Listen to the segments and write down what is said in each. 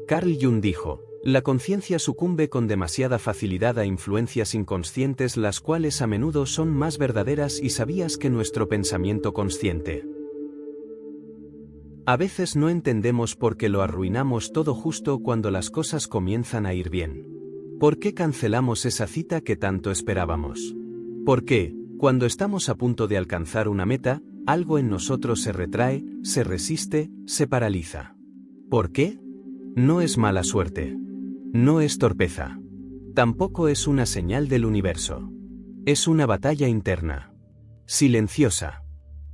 Carl Jung dijo, la conciencia sucumbe con demasiada facilidad a influencias inconscientes, las cuales a menudo son más verdaderas y sabias que nuestro pensamiento consciente. A veces no entendemos por qué lo arruinamos todo justo cuando las cosas comienzan a ir bien. ¿Por qué cancelamos esa cita que tanto esperábamos? ¿Por qué, cuando estamos a punto de alcanzar una meta, algo en nosotros se retrae, se resiste, se paraliza? ¿Por qué? No es mala suerte. No es torpeza. Tampoco es una señal del universo. Es una batalla interna. Silenciosa.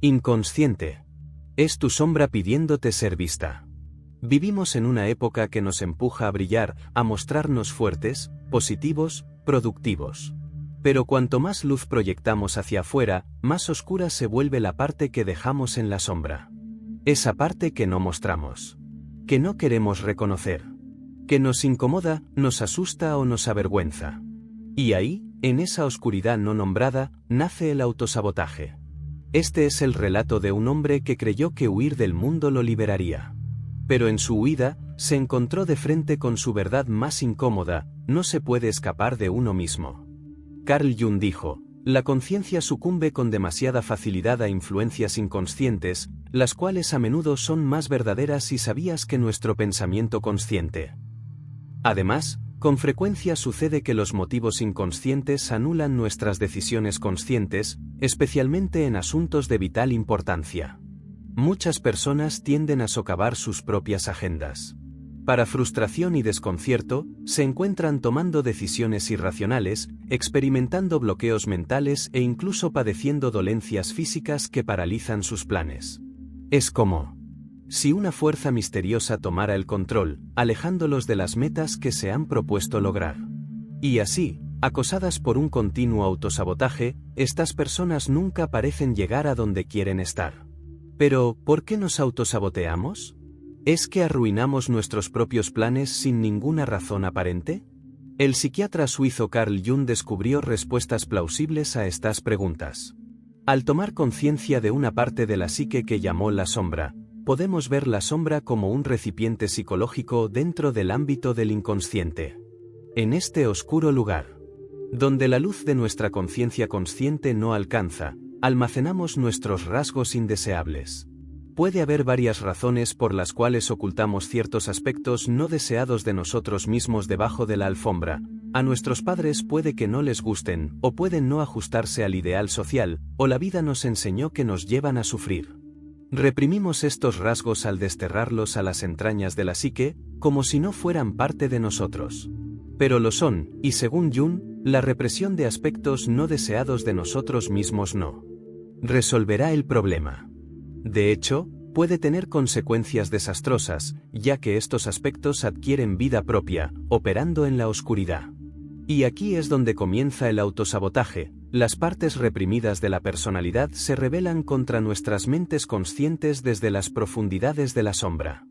Inconsciente. Es tu sombra pidiéndote ser vista. Vivimos en una época que nos empuja a brillar, a mostrarnos fuertes, positivos, productivos. Pero cuanto más luz proyectamos hacia afuera, más oscura se vuelve la parte que dejamos en la sombra. Esa parte que no mostramos. Que no queremos reconocer. Que nos incomoda, nos asusta o nos avergüenza. Y ahí, en esa oscuridad no nombrada, nace el autosabotaje. Este es el relato de un hombre que creyó que huir del mundo lo liberaría. Pero en su huida, se encontró de frente con su verdad más incómoda: no se puede escapar de uno mismo. Carl Jung dijo, la conciencia sucumbe con demasiada facilidad a influencias inconscientes, las cuales a menudo son más verdaderas y sabias que nuestro pensamiento consciente. Además, con frecuencia sucede que los motivos inconscientes anulan nuestras decisiones conscientes, especialmente en asuntos de vital importancia. Muchas personas tienden a socavar sus propias agendas. Para frustración y desconcierto, se encuentran tomando decisiones irracionales, experimentando bloqueos mentales e incluso padeciendo dolencias físicas que paralizan sus planes. Es como si una fuerza misteriosa tomara el control, alejándolos de las metas que se han propuesto lograr. Y así, acosadas por un continuo autosabotaje, estas personas nunca parecen llegar a donde quieren estar. Pero, ¿por qué nos autosaboteamos? ¿Es que arruinamos nuestros propios planes sin ninguna razón aparente? El psiquiatra suizo Carl Jung descubrió respuestas plausibles a estas preguntas. Al tomar conciencia de una parte de la psique que llamó la sombra, podemos ver la sombra como un recipiente psicológico dentro del ámbito del inconsciente. En este oscuro lugar, donde la luz de nuestra conciencia consciente no alcanza, almacenamos nuestros rasgos indeseables. Puede haber varias razones por las cuales ocultamos ciertos aspectos no deseados de nosotros mismos debajo de la alfombra. A nuestros padres puede que no les gusten, o pueden no ajustarse al ideal social, o la vida nos enseñó que nos llevan a sufrir. Reprimimos estos rasgos al desterrarlos a las entrañas de la psique, como si no fueran parte de nosotros. Pero lo son, y según Jung, la represión de aspectos no deseados de nosotros mismos no resolverá el problema. De hecho, puede tener consecuencias desastrosas, ya que estos aspectos adquieren vida propia, operando en la oscuridad. Y aquí es donde comienza el autosabotaje. Las partes reprimidas de la personalidad se rebelan contra nuestras mentes conscientes desde las profundidades de la sombra.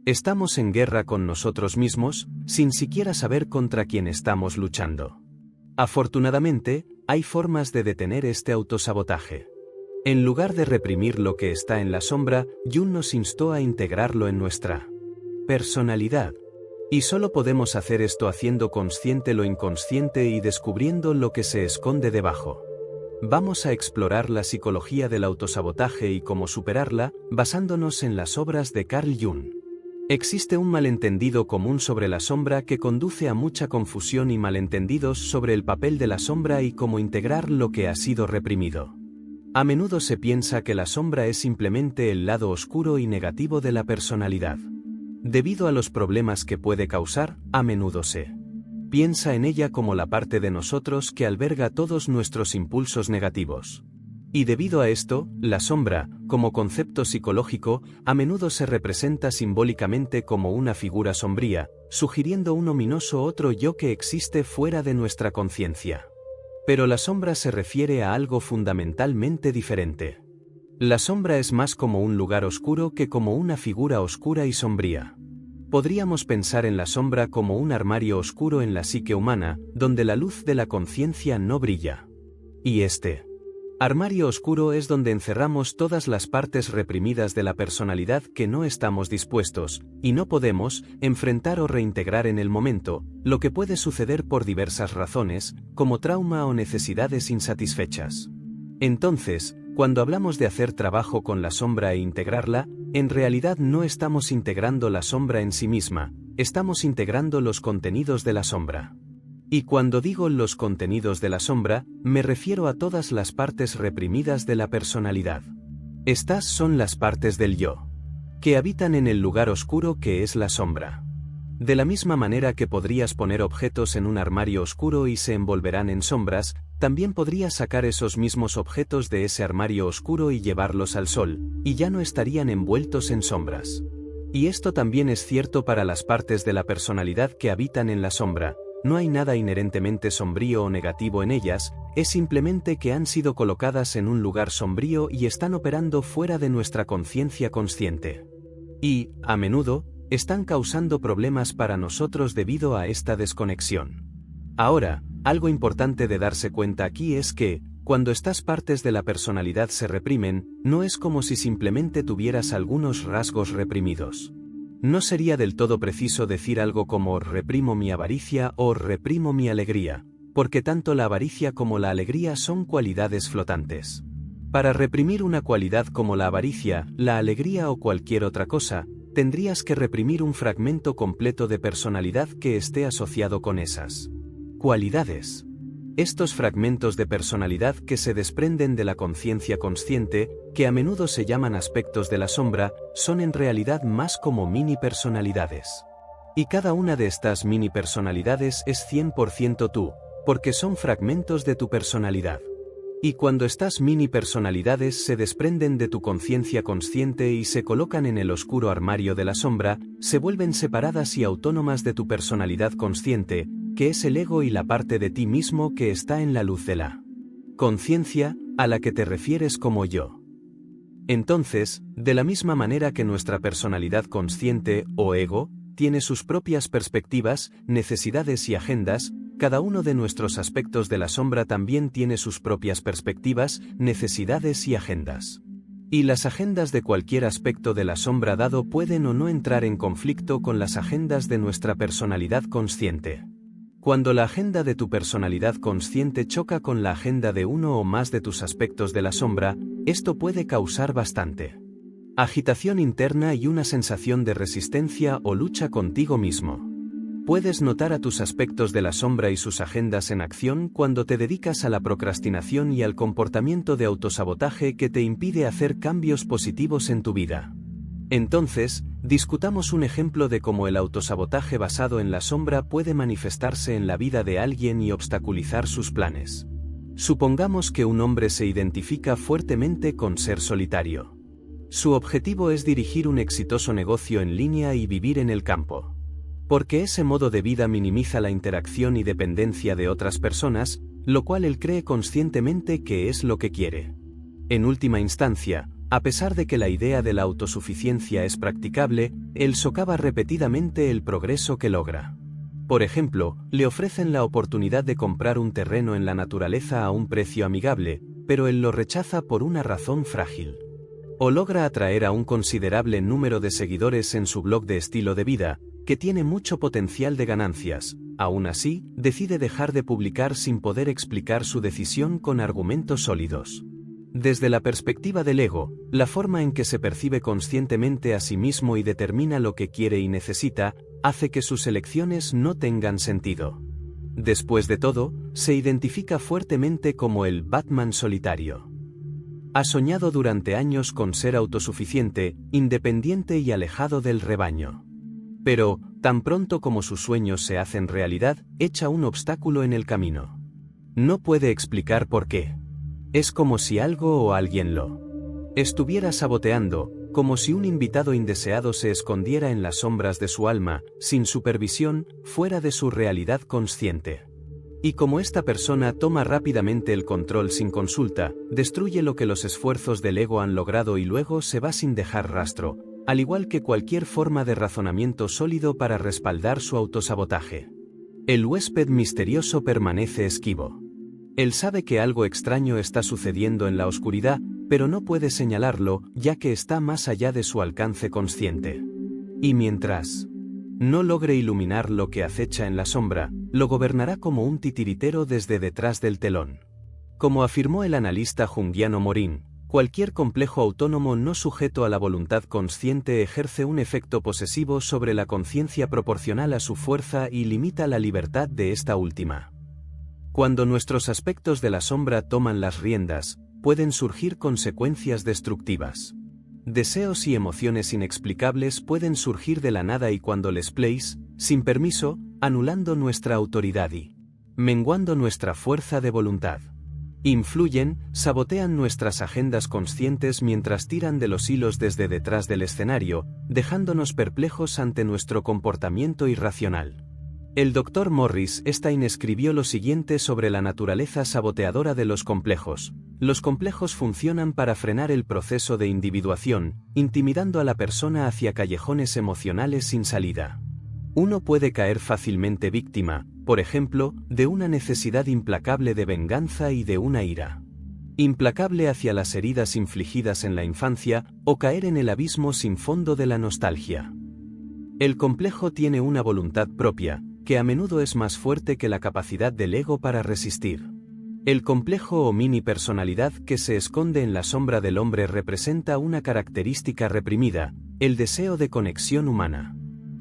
Estamos en guerra con nosotros mismos, sin siquiera saber contra quién estamos luchando. Afortunadamente, hay formas de detener este autosabotaje. En lugar de reprimir lo que está en la sombra, Jung nos instó a integrarlo en nuestra personalidad. Y solo podemos hacer esto haciendo consciente lo inconsciente y descubriendo lo que se esconde debajo. Vamos a explorar la psicología del autosabotaje y cómo superarla, basándonos en las obras de Carl Jung. Existe un malentendido común sobre la sombra que conduce a mucha confusión y malentendidos sobre el papel de la sombra y cómo integrar lo que ha sido reprimido. A menudo se piensa que la sombra es simplemente el lado oscuro y negativo de la personalidad. Debido a los problemas que puede causar, a menudo se piensa en ella como la parte de nosotros que alberga todos nuestros impulsos negativos. Y debido a esto, la sombra, como concepto psicológico, a menudo se representa simbólicamente como una figura sombría, sugiriendo un ominoso otro yo que existe fuera de nuestra conciencia. Pero la sombra se refiere a algo fundamentalmente diferente. La sombra es más como un lugar oscuro que como una figura oscura y sombría. Podríamos pensar en la sombra como un armario oscuro en la psique humana, donde la luz de la conciencia no brilla. Y este Armario oscuro es donde encerramos todas las partes reprimidas de la personalidad que no estamos dispuestos, y no podemos, enfrentar o reintegrar en el momento, lo que puede suceder por diversas razones, como trauma o necesidades insatisfechas. Entonces, cuando hablamos de hacer trabajo con la sombra e integrarla, en realidad no estamos integrando la sombra en sí misma, estamos integrando los contenidos de la sombra. Y cuando digo los contenidos de la sombra, me refiero a todas las partes reprimidas de la personalidad. Estas son las partes del yo, que habitan en el lugar oscuro que es la sombra. De la misma manera que podrías poner objetos en un armario oscuro y se envolverán en sombras, también podrías sacar esos mismos objetos de ese armario oscuro y llevarlos al sol, y ya no estarían envueltos en sombras. Y esto también es cierto para las partes de la personalidad que habitan en la sombra. No hay nada inherentemente sombrío o negativo en ellas, es simplemente que han sido colocadas en un lugar sombrío y están operando fuera de nuestra conciencia consciente. Y, a menudo, están causando problemas para nosotros debido a esta desconexión. Ahora, algo importante de darse cuenta aquí es que, cuando estas partes de la personalidad se reprimen, no es como si simplemente tuvieras algunos rasgos reprimidos. No sería del todo preciso decir algo como reprimo mi avaricia o reprimo mi alegría, porque tanto la avaricia como la alegría son cualidades flotantes. Para reprimir una cualidad como la avaricia, la alegría o cualquier otra cosa, tendrías que reprimir un fragmento completo de personalidad que esté asociado con esas cualidades. Estos fragmentos de personalidad que se desprenden de la conciencia consciente, que a menudo se llaman aspectos de la sombra, son en realidad más como mini personalidades. Y cada una de estas mini personalidades es 100% tú, porque son fragmentos de tu personalidad. Y cuando estas mini personalidades se desprenden de tu conciencia consciente y se colocan en el oscuro armario de la sombra, se vuelven separadas y autónomas de tu personalidad consciente, que es el ego y la parte de ti mismo que está en la luz de la conciencia, a la que te refieres como yo. Entonces, de la misma manera que nuestra personalidad consciente, o ego, tiene sus propias perspectivas, necesidades y agendas, cada uno de nuestros aspectos de la sombra también tiene sus propias perspectivas, necesidades y agendas. Y las agendas de cualquier aspecto de la sombra dado pueden o no entrar en conflicto con las agendas de nuestra personalidad consciente. Cuando la agenda de tu personalidad consciente choca con la agenda de uno o más de tus aspectos de la sombra, esto puede causar bastante agitación interna y una sensación de resistencia o lucha contigo mismo. Puedes notar a tus aspectos de la sombra y sus agendas en acción cuando te dedicas a la procrastinación y al comportamiento de autosabotaje que te impide hacer cambios positivos en tu vida. Entonces, discutamos un ejemplo de cómo el autosabotaje basado en la sombra puede manifestarse en la vida de alguien y obstaculizar sus planes. Supongamos que un hombre se identifica fuertemente con ser solitario. Su objetivo es dirigir un exitoso negocio en línea y vivir en el campo. Porque ese modo de vida minimiza la interacción y dependencia de otras personas, lo cual él cree conscientemente que es lo que quiere. En última instancia, a pesar de que la idea de la autosuficiencia es practicable, él socava repetidamente el progreso que logra. Por ejemplo, le ofrecen la oportunidad de comprar un terreno en la naturaleza a un precio amigable, pero él lo rechaza por una razón frágil. O logra atraer a un considerable número de seguidores en su blog de estilo de vida, que tiene mucho potencial de ganancias. Aún así, decide dejar de publicar sin poder explicar su decisión con argumentos sólidos. Desde la perspectiva del ego, la forma en que se percibe conscientemente a sí mismo y determina lo que quiere y necesita, hace que sus elecciones no tengan sentido. Después de todo, se identifica fuertemente como el Batman solitario. Ha soñado durante años con ser autosuficiente, independiente y alejado del rebaño. Pero, tan pronto como sus sueños se hacen realidad, echa un obstáculo en el camino. No puede explicar por qué. Es como si algo o alguien lo estuviera saboteando, como si un invitado indeseado se escondiera en las sombras de su alma, sin supervisión, fuera de su realidad consciente. Y como esta persona toma rápidamente el control sin consulta, destruye lo que los esfuerzos del ego han logrado y luego se va sin dejar rastro, al igual que cualquier forma de razonamiento sólido para respaldar su autosabotaje. El huésped misterioso permanece esquivo. Él sabe que algo extraño está sucediendo en la oscuridad, pero no puede señalarlo, ya que está más allá de su alcance consciente. Y mientras no logre iluminar lo que acecha en la sombra, lo gobernará como un titiritero desde detrás del telón. Como afirmó el analista junguiano Morin, cualquier complejo autónomo no sujeto a la voluntad consciente ejerce un efecto posesivo sobre la conciencia proporcional a su fuerza y limita la libertad de esta última. Cuando nuestros aspectos de la sombra toman las riendas, pueden surgir consecuencias destructivas. Deseos y emociones inexplicables pueden surgir de la nada y cuando les place, sin permiso, anulando nuestra autoridad y menguando nuestra fuerza de voluntad. Influyen, sabotean nuestras agendas conscientes mientras tiran de los hilos desde detrás del escenario, dejándonos perplejos ante nuestro comportamiento irracional. El Dr. Morris Stein escribió lo siguiente sobre la naturaleza saboteadora de los complejos. Los complejos funcionan para frenar el proceso de individuación, intimidando a la persona hacia callejones emocionales sin salida. Uno puede caer fácilmente víctima, por ejemplo, de una necesidad implacable de venganza y de una ira implacable hacia las heridas infligidas en la infancia, o caer en el abismo sin fondo de la nostalgia. El complejo tiene una voluntad propia, que a menudo es más fuerte que la capacidad del ego para resistir. El complejo o mini personalidad que se esconde en la sombra del hombre representa una característica reprimida, el deseo de conexión humana.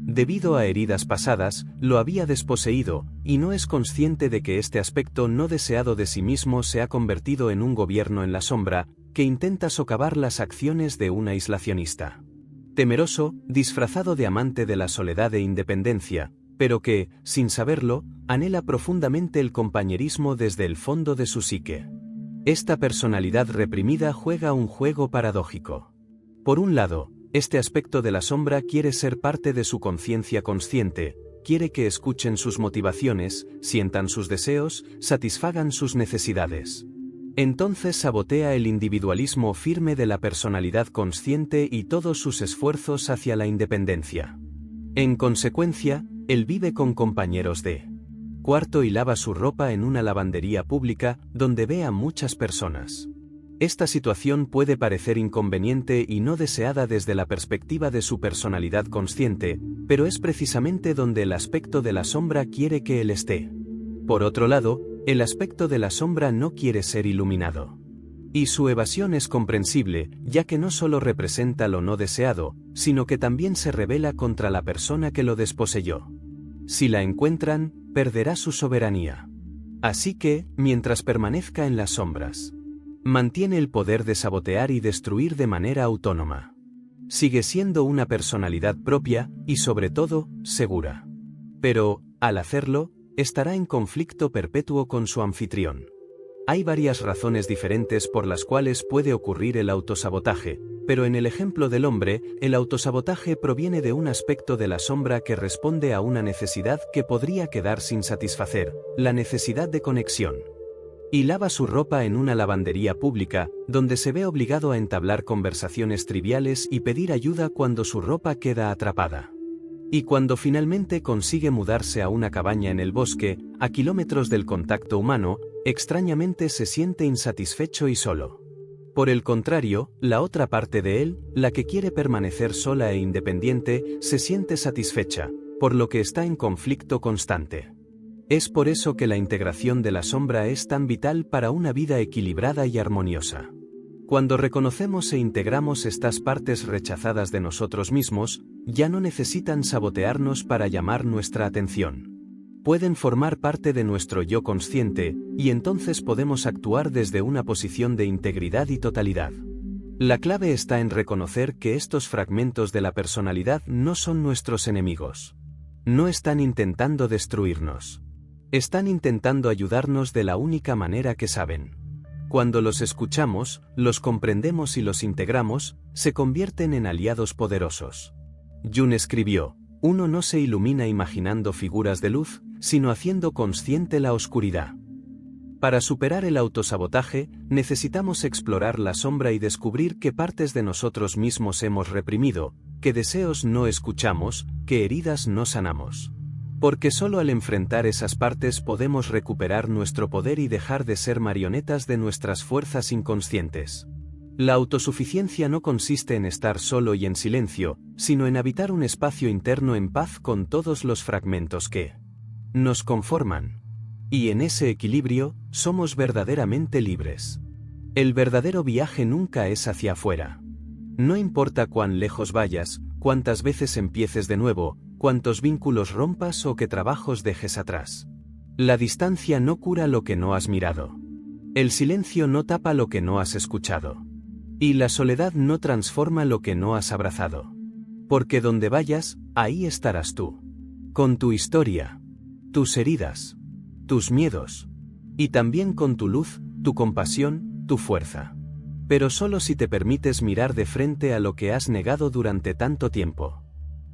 Debido a heridas pasadas, lo había desposeído, y no es consciente de que este aspecto no deseado de sí mismo se ha convertido en un gobierno en la sombra, que intenta socavar las acciones de un aislacionista. Temeroso, disfrazado de amante de la soledad e independencia, pero que, sin saberlo, anhela profundamente el compañerismo desde el fondo de su psique. Esta personalidad reprimida juega un juego paradójico. Por un lado, este aspecto de la sombra quiere ser parte de su conciencia consciente, quiere que escuchen sus motivaciones, sientan sus deseos, satisfagan sus necesidades. Entonces sabotea el individualismo firme de la personalidad consciente y todos sus esfuerzos hacia la independencia. En consecuencia, él vive con compañeros de cuarto y lava su ropa en una lavandería pública, donde ve a muchas personas. Esta situación puede parecer inconveniente y no deseada desde la perspectiva de su personalidad consciente, pero es precisamente donde el aspecto de la sombra quiere que él esté. Por otro lado, el aspecto de la sombra no quiere ser iluminado. Y su evasión es comprensible, ya que no solo representa lo no deseado, sino que también se rebela contra la persona que lo desposeyó. Si la encuentran, perderá su soberanía. Así que, mientras permanezca en las sombras, mantiene el poder de sabotear y destruir de manera autónoma. Sigue siendo una personalidad propia, y sobre todo, segura. Pero, al hacerlo, estará en conflicto perpetuo con su anfitrión. Hay varias razones diferentes por las cuales puede ocurrir el autosabotaje, pero en el ejemplo del hombre, el autosabotaje proviene de un aspecto de la sombra que responde a una necesidad que podría quedar sin satisfacer, la necesidad de conexión. Y lava su ropa en una lavandería pública, donde se ve obligado a entablar conversaciones triviales y pedir ayuda cuando su ropa queda atrapada. Y cuando finalmente consigue mudarse a una cabaña en el bosque, a kilómetros del contacto humano, extrañamente se siente insatisfecho y solo. Por el contrario, la otra parte de él, la que quiere permanecer sola e independiente, se siente satisfecha, por lo que está en conflicto constante. Es por eso que la integración de la sombra es tan vital para una vida equilibrada y armoniosa. Cuando reconocemos e integramos estas partes rechazadas de nosotros mismos, ya no necesitan sabotearnos para llamar nuestra atención. Pueden formar parte de nuestro yo consciente, y entonces podemos actuar desde una posición de integridad y totalidad. La clave está en reconocer que estos fragmentos de la personalidad no son nuestros enemigos. No están intentando destruirnos. Están intentando ayudarnos de la única manera que saben. Cuando los escuchamos, los comprendemos y los integramos, se convierten en aliados poderosos. Jung escribió: uno no se ilumina imaginando figuras de luz, sino haciendo consciente la oscuridad. Para superar el autosabotaje, necesitamos explorar la sombra y descubrir qué partes de nosotros mismos hemos reprimido, qué deseos no escuchamos, qué heridas no sanamos. Porque solo al enfrentar esas partes podemos recuperar nuestro poder y dejar de ser marionetas de nuestras fuerzas inconscientes. La autosuficiencia no consiste en estar solo y en silencio, sino en habitar un espacio interno en paz con todos los fragmentos que nos conforman. Y en ese equilibrio, somos verdaderamente libres. El verdadero viaje nunca es hacia afuera. No importa cuán lejos vayas, cuántas veces empieces de nuevo, cuántos vínculos rompas o qué trabajos dejes atrás. La distancia no cura lo que no has mirado. El silencio no tapa lo que no has escuchado. Y la soledad no transforma lo que no has abrazado. Porque donde vayas, ahí estarás tú. Con tu historia, tus heridas, tus miedos. Y también con tu luz, tu compasión, tu fuerza. Pero solo si te permites mirar de frente a lo que has negado durante tanto tiempo.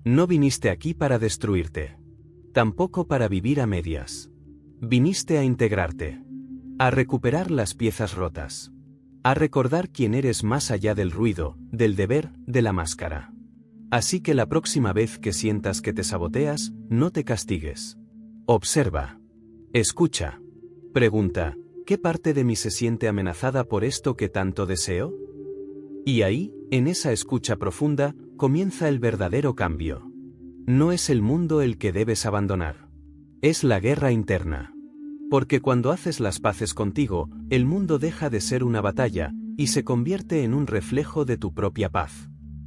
No viniste aquí para destruirte. Tampoco para vivir a medias. Viniste a integrarte. A recuperar las piezas rotas. A recordar quién eres más allá del ruido, del deber, de la máscara. Así que la próxima vez que sientas que te saboteas, no te castigues. Observa. Escucha. Pregunta, ¿qué parte de mí se siente amenazada por esto que tanto deseo? Y ahí, en esa escucha profunda, comienza el verdadero cambio. No es el mundo el que debes abandonar. Es la guerra interna. Porque cuando haces las paces contigo, el mundo deja de ser una batalla, y se convierte en un reflejo de tu propia paz.